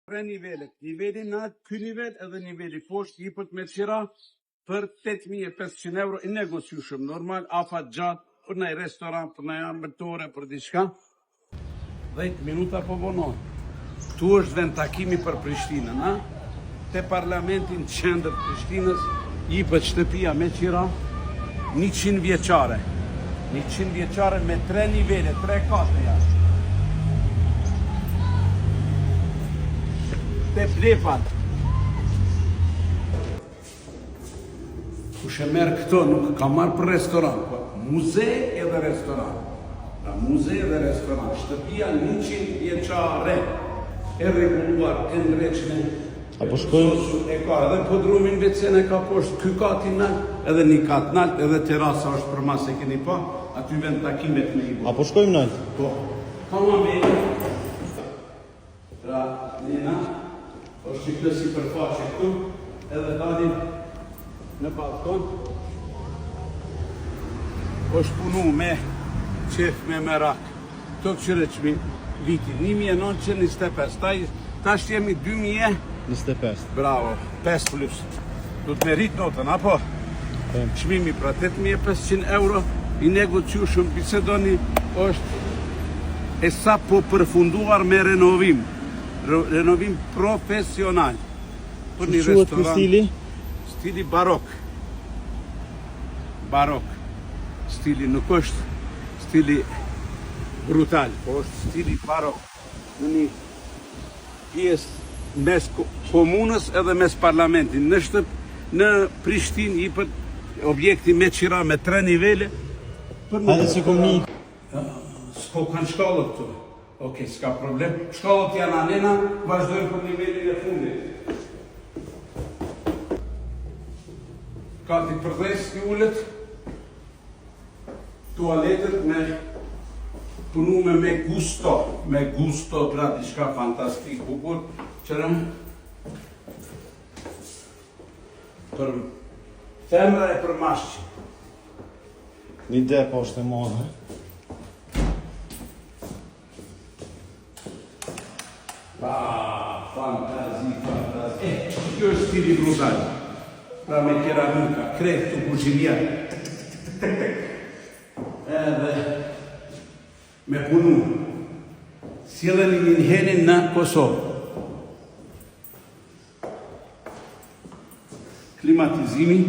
Tre nivelet, niveli nat, ky nivel edhe niveli poshtë jepet me qira për 8.500 euro i negociueshëm, normal, afat gjatë, për në restoran, për në ambëtore, për diçka. 10 minuta po vonon. Tu është vend takimi për Prishtinën, ha? Te parlamentin qendër Prishtinës, jepet shtëpia me qira 100 vjeçare. 100 vjeçare me 3 nivele, 3 kate jashtë. Te blepat. Kush e merë këto nuk ka marrë për restoran, po muze edhe restoran. Pra muze edhe restoran. Shtëpia 100 vjeçare e rregulluar, e ndreqme. Apo shkojmë? E ka edhe podrumin WC-n e ka poshtë, ky kati nalt, edhe një kat nalt, edhe terasa është për mas e keni pa, aty vend takimet me i bo. Apo shkojmë nalt? Po. Ka ma me. Pra, njena, është që kësi përfaqe këtu, edhe dalim në balkon, është punu me qef me merak. Të këqyreqmi vitin 1925, ta është jemi 25. Bravo, 5 plus. Du të merit notën, apo? Çmimi pra 8.500 euro, i negociueshëm bisedoni është e sa po përfunduar me renovim. Renovim profesional. Për një restoran. Stili? Stili barok. Barok. Stili nuk është stili brutal, po është stili barok. Në një pjesë mes komunës edhe mes parlamentin. Në Prishtinë jepet objekti me qira me 3 nivele. Hajde si komi. S'ko kanë shkallët këtu. Okej, s'ka problem. Shkallët janë anena, vazhdojmë për nivelin e fundit. Kati përdhes i ullet. Tualetët me punume me gusto, pra diçka fantastik bukur, qërëm për femra e për mashqi. Një depo është e modhe. Fantazi. Kjo është stili brutal. Pra me keramika, kretë të bugjilia. Edhe me punu. Sjellën një njëhenin në Kosovë. Klimatizimi.